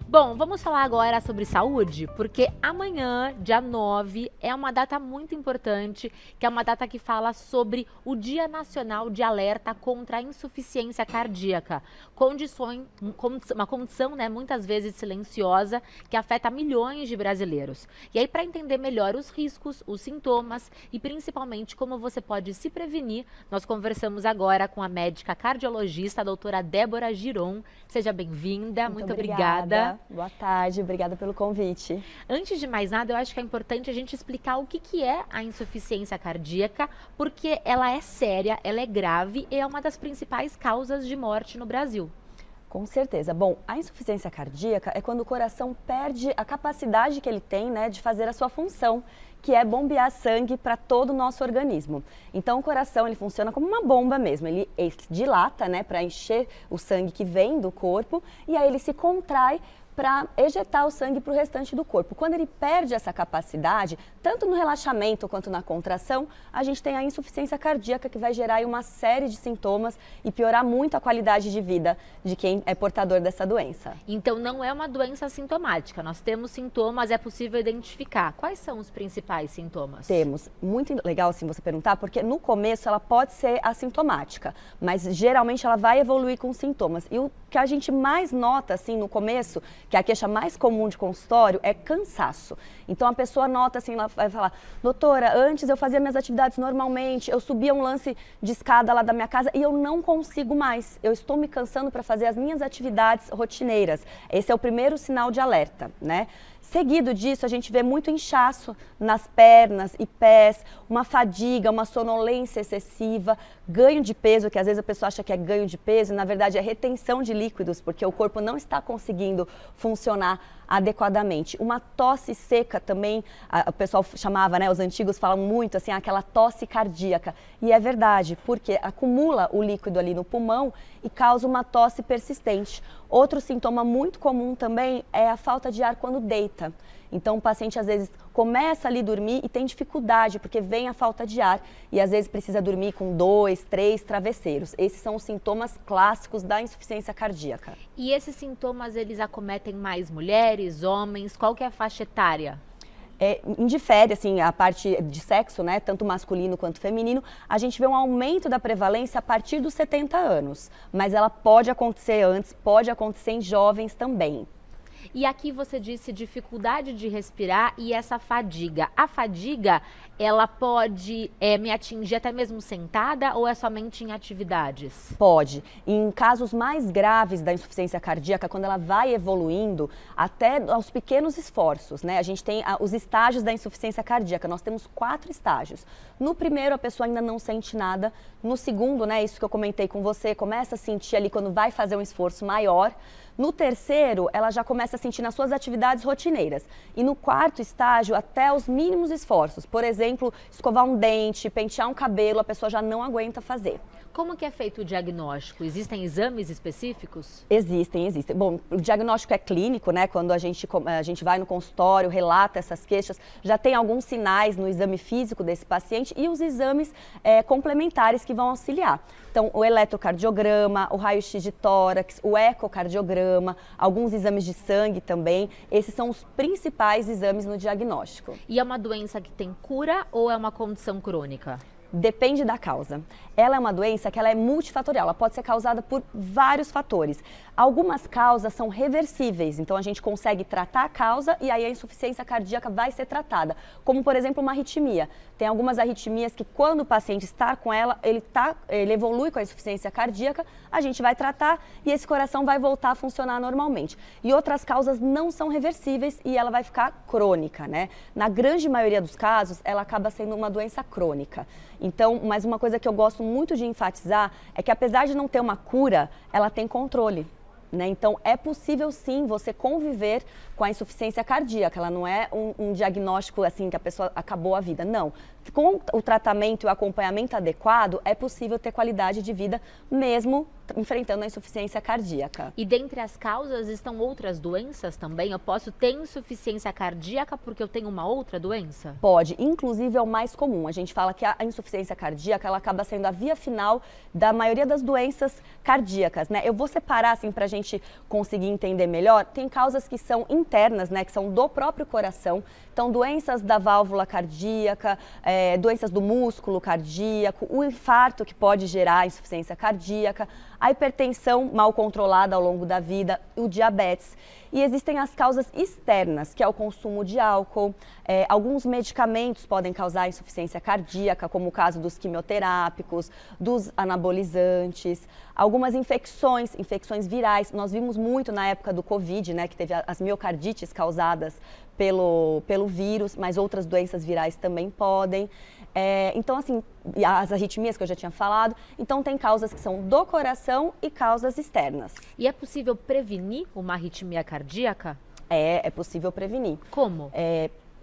Bom, vamos falar agora sobre saúde, porque amanhã, dia 9, é uma data muito importante, que é uma data que fala sobre o Dia Nacional de Alerta contra a Insuficiência Cardíaca, uma condição, né, muitas vezes silenciosa, que afeta milhões de brasileiros. E aí, para entender melhor os riscos, os sintomas e principalmente como você pode se prevenir, nós conversamos agora com a médica cardiologista, a doutora Débora Giron. Seja bem-vinda, muito obrigada. Boa tarde, obrigada pelo convite. Antes de mais nada, eu acho que é importante a gente explicar o que é a insuficiência cardíaca, porque ela é séria, ela é grave e é uma das principais causas de morte no Brasil. Com certeza. Bom, a insuficiência cardíaca é quando o coração perde a capacidade que ele tem, né, de fazer a sua função, que é bombear sangue para todo o nosso organismo. Então, o coração, ele funciona como uma bomba mesmo. Ele dilata, né, para encher o sangue que vem do corpo e aí ele se contrai para ejetar o sangue para o restante do corpo. Quando ele perde essa capacidade, tanto no relaxamento quanto na contração, a gente tem a insuficiência cardíaca que vai gerar aí uma série de sintomas e piorar muito a qualidade de vida de quem é portador dessa doença. Então não é uma doença sintomática, nós temos sintomas, é possível identificar. Quais são os principais sintomas? Temos. Muito legal assim você perguntar, porque no começo ela pode ser assintomática, mas geralmente ela vai evoluir com sintomas. E o que a gente mais nota assim no começo, que é a queixa mais comum de consultório, é cansaço. Então a pessoa nota assim, ela vai falar: doutora, antes eu fazia minhas atividades normalmente, eu subia um lance de escada lá da minha casa e eu não consigo mais. Eu estou me cansando para fazer as minhas atividades rotineiras. Esse é o primeiro sinal de alerta, né? Seguido disso, a gente vê muito inchaço nas pernas e pés, uma fadiga, uma sonolência excessiva, ganho de peso, que às vezes a pessoa acha que é ganho de peso, e na verdade é retenção de líquidos, porque o corpo não está conseguindo funcionar adequadamente. Uma tosse seca também, o pessoal chamava, né, os antigos falam muito assim, aquela tosse cardíaca. E é verdade, porque acumula o líquido ali no pulmão e causa uma tosse persistente. Outro sintoma muito comum também é a falta de ar quando deita. Então o paciente às vezes começa ali a dormir e tem dificuldade, porque vem a falta de ar e às vezes precisa dormir com 2, 3 travesseiros. Esses são os sintomas clássicos da insuficiência cardíaca. E esses sintomas, eles acometem mais mulheres, homens? Qual que é a faixa etária? Indifere, assim, a parte de sexo, né, tanto masculino quanto feminino, a gente vê um aumento da prevalência a partir dos 70 anos, mas ela pode acontecer antes, pode acontecer em jovens também. E aqui você disse dificuldade de respirar e essa fadiga. A fadiga, ela pode me atingir até mesmo sentada ou é somente em atividades? Pode. Em casos mais graves da insuficiência cardíaca, quando ela vai evoluindo, até aos pequenos esforços, né? A gente tem os estágios da insuficiência cardíaca. Nós temos 4 estágios. No primeiro, a pessoa ainda não sente nada. No segundo, né, isso que eu comentei com você, começa a sentir ali quando vai fazer um esforço maior. No terceiro, ela já começa a sentir nas suas atividades rotineiras. E no quarto estágio, até os mínimos esforços. Por exemplo, escovar um dente, pentear um cabelo, a pessoa já não aguenta fazer. Como que é feito o diagnóstico? Existem exames específicos? Existem. Bom, o diagnóstico é clínico, né? Quando a gente vai no consultório, relata essas queixas, já tem alguns sinais no exame físico desse paciente e os exames complementares que vão auxiliar. Então, o eletrocardiograma, o raio-x de tórax, o ecocardiograma, alguns exames de sangue também. Esses são os principais exames no diagnóstico. E é uma doença que tem cura ou é uma condição crônica? Depende da causa. Ela é uma doença que ela é multifatorial, ela pode ser causada por vários fatores. Algumas causas são reversíveis, então a gente consegue tratar a causa e aí a insuficiência cardíaca vai ser tratada, como por exemplo uma arritmia. Tem algumas arritmias que quando o paciente está com ela, ele evolui com a insuficiência cardíaca, a gente vai tratar e esse coração vai voltar a funcionar normalmente. E outras causas não são reversíveis e ela vai ficar crônica, né? Na grande maioria dos casos, ela acaba sendo uma doença crônica. Então, mas uma coisa que eu gosto muito de enfatizar é que apesar de não ter uma cura, ela tem controle. Né? Então, é possível sim você conviver com a insuficiência cardíaca. Ela não é um diagnóstico assim que a pessoa acabou a vida. Não. Com o tratamento e o acompanhamento adequado, é possível ter qualidade de vida mesmo enfrentando a insuficiência cardíaca. E dentre as causas estão outras doenças também? Eu posso ter insuficiência cardíaca porque eu tenho uma outra doença? Pode, inclusive é o mais comum. A gente fala que a insuficiência cardíaca, ela acaba sendo a via final da maioria das doenças cardíacas, né? Eu vou separar, assim, pra gente conseguir entender melhor. Tem causas que são internas, né, que são do próprio coração. Então, doenças da válvula cardíaca, doenças do músculo cardíaco, o infarto que pode gerar insuficiência cardíaca, a hipertensão mal controlada ao longo da vida, o diabetes. E existem as causas externas, que é o consumo de álcool, alguns medicamentos podem causar insuficiência cardíaca, como o caso dos quimioterápicos, dos anabolizantes, algumas infecções virais. Nós vimos muito na época do Covid, né, que teve as miocardites causadas pelo vírus, mas outras doenças virais também podem. Então, assim, as arritmias que eu já tinha falado, então tem causas que são do coração e causas externas. E é possível prevenir uma arritmia cardíaca? É possível prevenir. Como?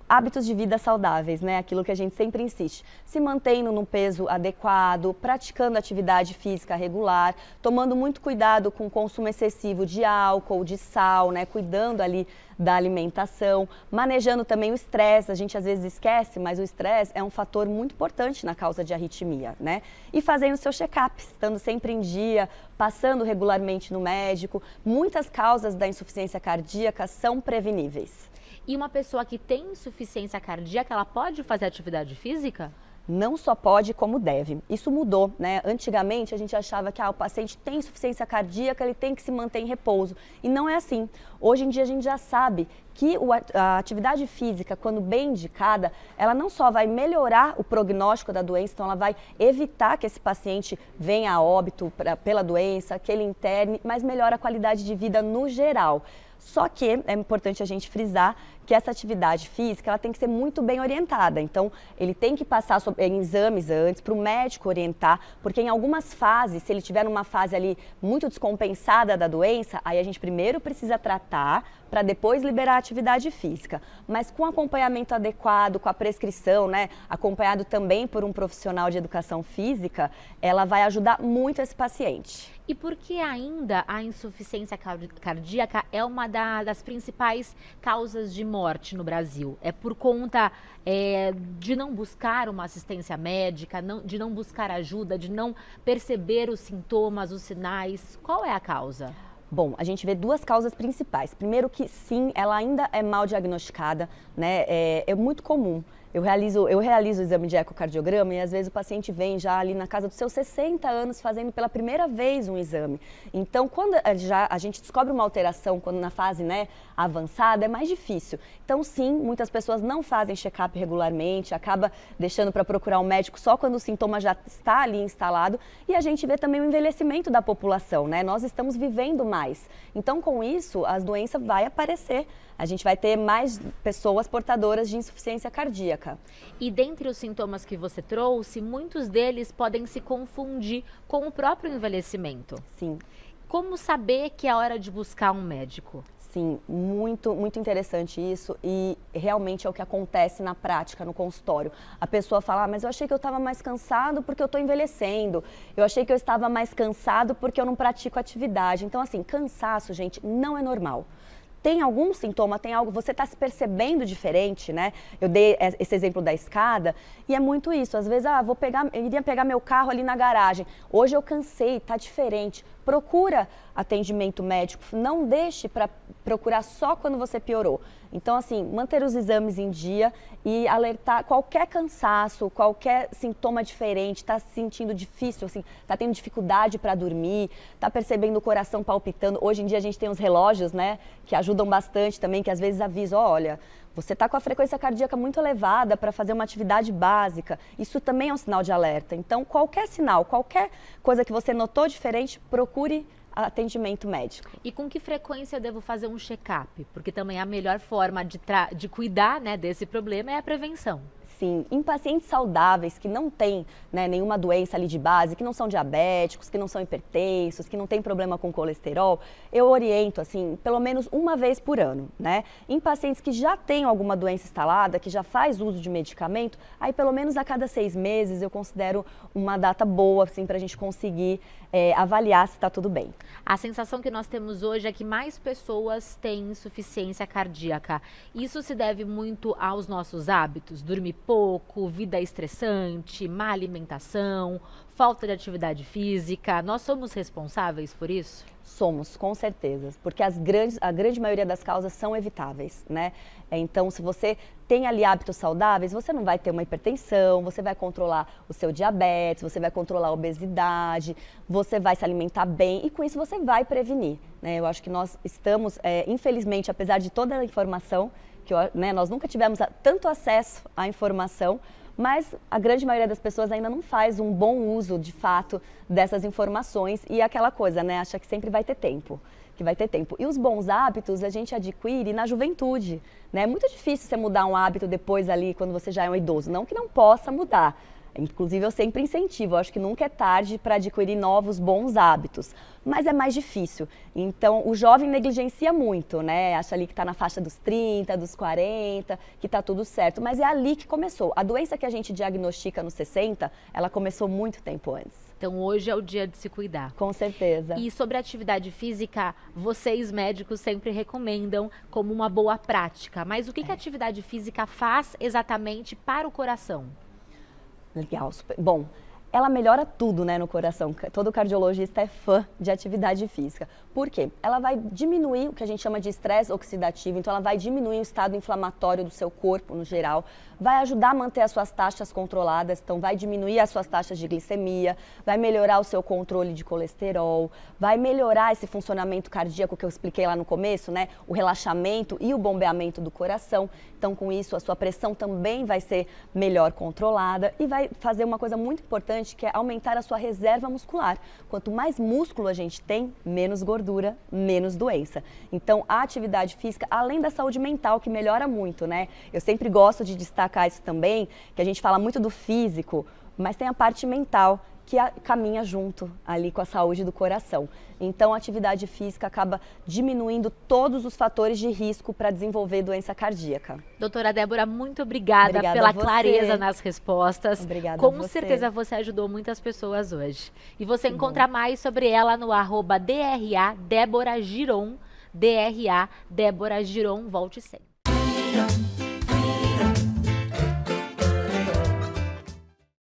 Hábitos de vida saudáveis, né? Aquilo que a gente sempre insiste. Se mantendo no peso adequado, praticando atividade física regular, tomando muito cuidado com o consumo excessivo de álcool, de sal, né? Cuidando ali da alimentação, manejando também o estresse. A gente às vezes esquece, mas o estresse é um fator muito importante na causa de arritmia, né? E fazendo o seu check-up, estando sempre em dia, passando regularmente no médico. Muitas causas da insuficiência cardíaca são preveníveis. E uma pessoa que tem insuficiência cardíaca, ela pode fazer atividade física? Não só pode, como deve. Isso mudou, né? Antigamente a gente achava que o paciente tem insuficiência cardíaca, ele tem que se manter em repouso. E não é assim. Hoje em dia a gente já sabe que a atividade física, quando bem indicada, ela não só vai melhorar o prognóstico da doença, então ela vai evitar que esse paciente venha a óbito pela doença, que ele interne, mas melhora a qualidade de vida no geral. Só que é importante a gente frisar que essa atividade física ela tem que ser muito bem orientada. Então, ele tem que passar em exames antes para o médico orientar, porque em algumas fases, se ele tiver numa fase ali muito descompensada da doença, aí a gente primeiro precisa tratar para depois liberar a atividade física. Mas com acompanhamento adequado, com a prescrição, né, acompanhado também por um profissional de educação física, ela vai ajudar muito esse paciente. E por que ainda a insuficiência cardíaca é uma das principais causas de morte no Brasil? É por conta de não buscar uma assistência médica, de não buscar ajuda, de não perceber os sintomas, os sinais? Qual é a causa? Bom, a gente vê duas causas principais. Primeiro que sim, ela ainda é mal diagnosticada, né? É muito comum. Eu realizo o exame de ecocardiograma e às vezes o paciente vem já ali na casa dos seus 60 anos fazendo pela primeira vez um exame. Então, quando a gente descobre uma alteração, quando na fase, né, avançada, é mais difícil. Então, sim, muitas pessoas não fazem check-up regularmente, acaba deixando para procurar um médico só quando o sintoma já está ali instalado. E a gente vê também o envelhecimento da população, né? Nós estamos vivendo mais. Então, com isso, as doenças vão aparecer. A gente vai ter mais pessoas portadoras de insuficiência cardíaca. E dentre os sintomas que você trouxe, muitos deles podem se confundir com o próprio envelhecimento. Sim. Como saber que é hora de buscar um médico? Sim, muito, muito interessante isso e realmente é o que acontece na prática, no consultório. A pessoa fala, mas eu achei que eu estava mais cansado porque eu estou envelhecendo. Eu achei que eu estava mais cansado porque eu não pratico atividade. Então, assim, cansaço, gente, não é normal. Tem algum sintoma, tem algo, você está se percebendo diferente, né? Eu dei esse exemplo da escada e é muito isso. Às vezes, eu iria pegar meu carro ali na garagem. Hoje eu cansei, está diferente. Procura atendimento médico, não deixe para procurar só quando você piorou. Então, assim, manter os exames em dia e alertar qualquer cansaço, qualquer sintoma diferente, está se sentindo difícil, assim, está tendo dificuldade para dormir, está percebendo o coração palpitando. Hoje em dia a gente tem os relógios, né, que ajudam bastante também, que às vezes avisam, olha, você está com a frequência cardíaca muito elevada para fazer uma atividade básica. Isso também é um sinal de alerta. Então, qualquer sinal, qualquer coisa que você notou diferente, procure atendimento médico. E com que frequência eu devo fazer um check-up? Porque também a melhor forma de cuidar, né, desse problema é a prevenção. Sim, em pacientes saudáveis que não têm, né, nenhuma doença ali de base, que não são diabéticos, que não são hipertensos, que não têm problema com colesterol, eu oriento assim, pelo menos uma vez por ano, né? Em pacientes que já têm alguma doença instalada, que já faz uso de medicamento, aí pelo menos a cada 6 meses eu considero uma data boa assim, para a gente conseguir avaliar se está tudo bem. A sensação que nós temos hoje é que mais pessoas têm insuficiência cardíaca. Isso se deve muito aos nossos hábitos? Dormir pouco, vida estressante, má alimentação, falta de atividade física. Nós somos responsáveis por isso? Somos, com certeza, porque a grande maioria das causas são evitáveis, né? Então, se você tem ali hábitos saudáveis, você não vai ter uma hipertensão, você vai controlar o seu diabetes, você vai controlar a obesidade, você vai se alimentar bem e com isso você vai prevenir, né? Eu acho que nós estamos, infelizmente, apesar de toda a informação, né, nós nunca tivemos tanto acesso à informação, mas a grande maioria das pessoas ainda não faz um bom uso, de fato, dessas informações e aquela coisa, né, acha que sempre vai ter tempo, que vai ter tempo. E os bons hábitos a gente adquire na juventude, né? É muito difícil você mudar um hábito depois ali, quando você já é um idoso, não que não possa mudar. Inclusive, eu sempre incentivo, eu acho que nunca é tarde para adquirir novos bons hábitos, mas é mais difícil. Então, o jovem negligencia muito, né? Acha ali que está na faixa dos 30, dos 40, que está tudo certo, mas é ali que começou. A doença que a gente diagnostica nos 60, ela começou muito tempo antes. Então, hoje é o dia de se cuidar. Com certeza. E sobre a atividade física, vocês médicos sempre recomendam como uma boa prática, mas o que a atividade física faz exatamente para o coração? Legal, super. Bom, ela melhora tudo, né, no coração. Todo cardiologista é fã de atividade física. Por quê? Ela vai diminuir o que a gente chama de estresse oxidativo, então ela vai diminuir o estado inflamatório do seu corpo no geral, vai ajudar a manter as suas taxas controladas, então vai diminuir as suas taxas de glicemia, vai melhorar o seu controle de colesterol, vai melhorar esse funcionamento cardíaco que eu expliquei lá no começo, né, o relaxamento e o bombeamento do coração. Então, com isso, a sua pressão também vai ser melhor controlada e vai fazer uma coisa muito importante, que é aumentar a sua reserva muscular. Quanto mais músculo a gente tem, menos gordura, menos doença. Então, a atividade física, além da saúde mental, que melhora muito, né? Eu sempre gosto de destacar isso também, que a gente fala muito do físico, mas tem a parte mental, que caminha junto ali com a saúde do coração. Então, a atividade física acaba diminuindo todos os fatores de risco para desenvolver doença cardíaca. Doutora Débora, muito obrigada pela clareza nas respostas. Obrigada Com certeza você ajudou muitas pessoas hoje. E você encontra mais sobre ela no @DRA Débora Giron, DRA Débora Giron, volte sempre.